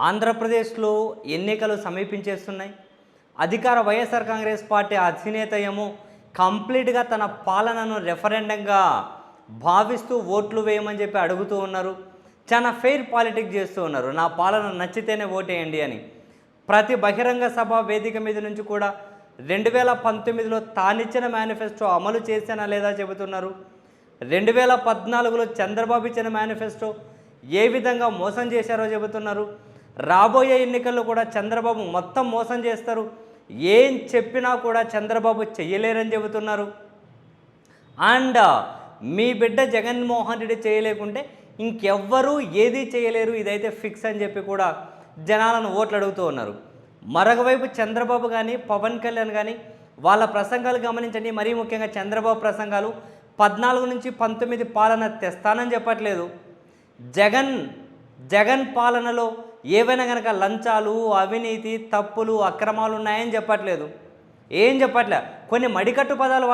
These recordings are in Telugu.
ఆంధ్రప్రదేశ్లో ఎన్నికలు సమీపించేస్తున్నాయి. అధికార వైఎస్ఆర్ కాంగ్రెస్ పార్టీ అధినేత ఏమో కంప్లీట్గా తన పాలనను రెఫరెండంగా భావిస్తూ ఓట్లు వేయమని చెప్పి అడుగుతూ ఉన్నారు. చాలా ఫెయిర్ పాలిటిక్స్ చేస్తూ ఉన్నారు. నా పాలన నచ్చితేనే ఓటేయండి అని. ప్రతి బహిరంగ సభ వేదిక మీద నుంచి కూడా 2019లో తానిచ్చిన మేనిఫెస్టో అమలు చేశానా లేదా చెబుతున్నారు. 2014లో చంద్రబాబు ఇచ్చిన మేనిఫెస్టో ఏ విధంగా మోసం చేశారో చెబుతున్నారు. రాబోయే ఎన్నికల్లో కూడా చంద్రబాబు మొత్తం మోసం చేస్తారు, ఏం చెప్పినా కూడా చంద్రబాబు చెయ్యలేరని చెబుతున్నారు. అండ్ మీ బిడ్డ జగన్మోహన్ రెడ్డి చేయలేకుంటే ఇంకెవ్వరూ ఏదీ చేయలేరు, ఇదైతే ఫిక్స్ అని చెప్పి కూడా జనాలను ఓట్లు అడుగుతూ ఉన్నారు. మరొక వైపు చంద్రబాబు కానీ పవన్ కళ్యాణ్ కానీ వాళ్ళ ప్రసంగాలు గమనించండి. మరీ ముఖ్యంగా చంద్రబాబు ప్రసంగాలు 14 నుంచి 19 పాలన తెస్తానని చెప్పట్లేదు. జగన్ పాలనలో ఏవైనా కనుక లంచాలు, అవినీతి, తప్పులు, అక్రమాలు ఉన్నాయని చెప్పట్లేదు. ఏం చెప్పట్లే. కొన్ని మడికట్టు పదాలు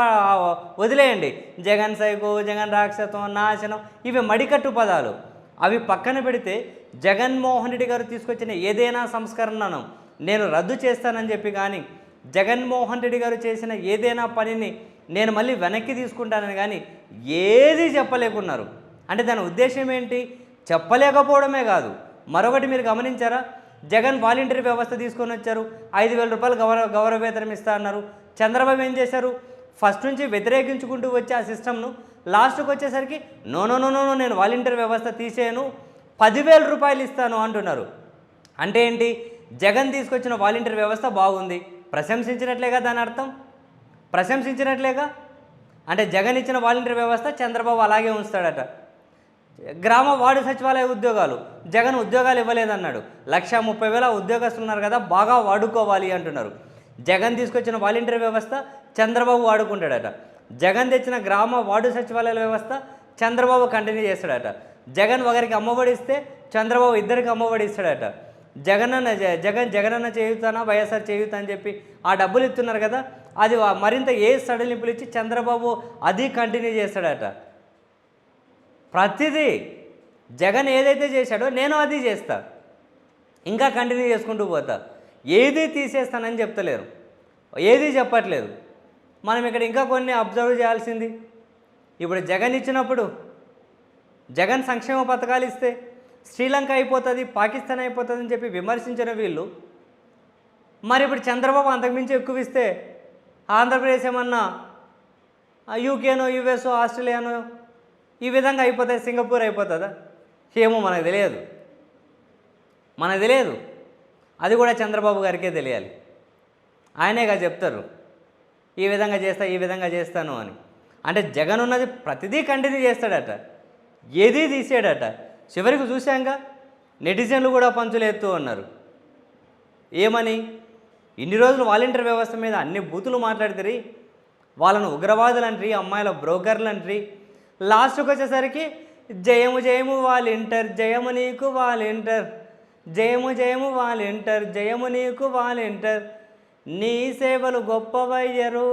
వదిలేయండి. జగన్ సైకో, జగన్ రాక్షసం, నాశనం, ఇవి మడికట్టు పదాలు. అవి పక్కన పెడితే జగన్మోహన్ రెడ్డి గారు తీసుకొచ్చిన ఏదైనా సంస్కరణను నేను రద్దు చేస్తానని చెప్పి కానీ, జగన్మోహన్ రెడ్డి గారు చేసిన ఏదైనా పనిని నేను మళ్ళీ వెనక్కి తీసుకుంటానని కానీ ఏది చెప్పలేకున్నారు. అంటే దాని ఉద్దేశం ఏంటి? చెప్పలేకపోవడమే కాదు, మరొకటి మీరు గమనించారా? జగన్ వాలంటరీ వ్యవస్థ తీసుకొని వచ్చారు, 5,000 రూపాయలు గౌరవ వేతనం ఇస్తా అన్నారు. చంద్రబాబు ఏం చేశారు? ఫస్ట్ నుంచి వ్యతిరేకించుకుంటూ వచ్చి ఆ సిస్టమ్ను లాస్ట్కి వచ్చేసరికి నో నో నో నో నేను వాలంటరీ వ్యవస్థ తీసేయను, 10,000 రూపాయలు ఇస్తాను అంటున్నారు. అంటే ఏంటి? జగన్ తీసుకొచ్చిన వాలంటరీ వ్యవస్థ బాగుంది, ప్రశంసించినట్లేగా దాని అర్థం, ప్రశంసించినట్లేగా. అంటే జగన్ ఇచ్చిన వాలంటరీ వ్యవస్థ చంద్రబాబు అలాగే ఉంచుతాడట. గ్రామ వార్డు సచివాలయ ఉద్యోగాలు జగన్ ఉద్యోగాలు ఇవ్వలేదన్నాడు. 130,000 ఉద్యోగస్తులు ఉన్నారు కదా, బాగా వాడుకోవాలి అంటున్నారు. జగన్ తీసుకొచ్చిన వాలంటరీ వ్యవస్థ చంద్రబాబు వాడుకుంటాడట. జగన్ తెచ్చిన గ్రామ వార్డు సచివాలయాల వ్యవస్థ చంద్రబాబు కంటిన్యూ చేస్తాడట. జగన్ ఒకరికి అమ్మఒడి ఇస్తే చంద్రబాబు ఇద్దరికి అమ్మఒడి ఇస్తాడట. జగనన్న చేయుతానా వైఎస్ఆర్ చేయుతా అని చెప్పి ఆ డబ్బులు ఇస్తున్నారు కదా, అది మరింత ఏ సడలింపులు ఇచ్చి చంద్రబాబు అది కంటిన్యూ చేస్తాడట. ప్రతిదీ జగన్ ఏదైతే చేశాడో నేను అది చేస్తా, ఇంకా కంటిన్యూ చేసుకుంటూ పోతా. ఏది తీసేస్తానని చెప్తలేరు, ఏది చెప్పట్లేదు. మనం ఇక్కడ ఇంకా కొన్ని అబ్జర్వ్ చేయాల్సింది. ఇప్పుడు జగన్ ఇచ్చినప్పుడు, జగన్ సంక్షేమ పథకాలు ఇస్తే శ్రీలంక అయిపోతుంది, పాకిస్తాన్ అయిపోతుంది అని చెప్పి విమర్శించిన వీళ్ళు, మరి ఇప్పుడు చంద్రబాబు అంతకుమించి ఎక్కువ ఇస్తే ఆంధ్రప్రదేశ్ ఏమన్నా యూకేనో, యుఎస్ఓ, ఆస్ట్రేలియానో ఈ విధంగా అయిపోతుంది, సింగపూర్ అయిపోతుందా? ఏమో మనకు తెలియదు. అది కూడా చంద్రబాబు గారికే తెలియాలి. ఆయనేగా చెప్తారు ఈ విధంగా చేస్తా, ఈ విధంగా చేస్తాను అని. అంటే జగన్ ఉన్నది ప్రతిదీ కంటిన్యూ చేస్తాడట, ఏదీ తీసాడట. చివరికి చూశాంగా నెటిజన్లు కూడా పంచులు ఎత్తూ ఉన్నారు. ఏమని? ఇన్ని రోజులు వాలంటీర్ వ్యవస్థ మీద అన్ని బూతులు మాట్లాడితే వాళ్ళను ఉగ్రవాదులు అంటారు, అమ్మాయిల బ్రోకర్లు అంటారు. లాస్ట్కి వచ్చేసరికి జయము జయము వాలంటీర్, జయము నీకు వాలంటీర్, జయము జయము వాలంటీర్, జయము నీకు వాలంటీర్, నీ సేవలు గొప్పవయ్యరు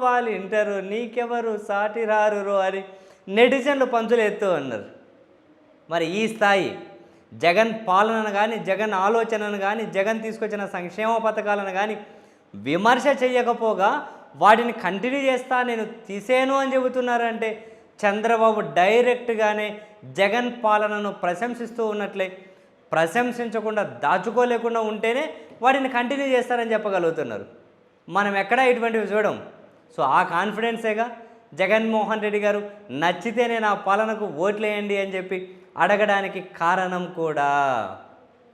వాలంటీరు, నీకెవరు సాటి రారు అని నెటిజన్లు పంచులు ఎత్తూ ఉన్నారు. మరి ఈ స్థాయి జగన్ పాలనను కానీ, జగన్ ఆలోచనను కానీ, జగన్ తీసుకొచ్చిన సంక్షేమ పథకాలను కానీ విమర్శ చేయకపోగా వాటిని కంటిన్యూ చేస్తా, నేను తీసేను అని చెబుతున్నారంటే చంద్రబాబు డైరెక్ట్గానే జగన్ పాలనను ప్రశంసిస్తూ ఉన్నట్లే. ప్రశంసించకుండా దాచుకోలేకుండా ఉంటేనే వాటిని కంటిన్యూ చేస్తారని చెప్పగలుగుతున్నారు. మనం ఎక్కడా ఇటువంటివి చూడం. సో ఆ కాన్ఫిడెన్సేగా జగన్మోహన్ రెడ్డి గారు నచ్చితేనే నా పాలనకు ఓట్లేయండి అని చెప్పి అడగడానికి కారణం కూడా.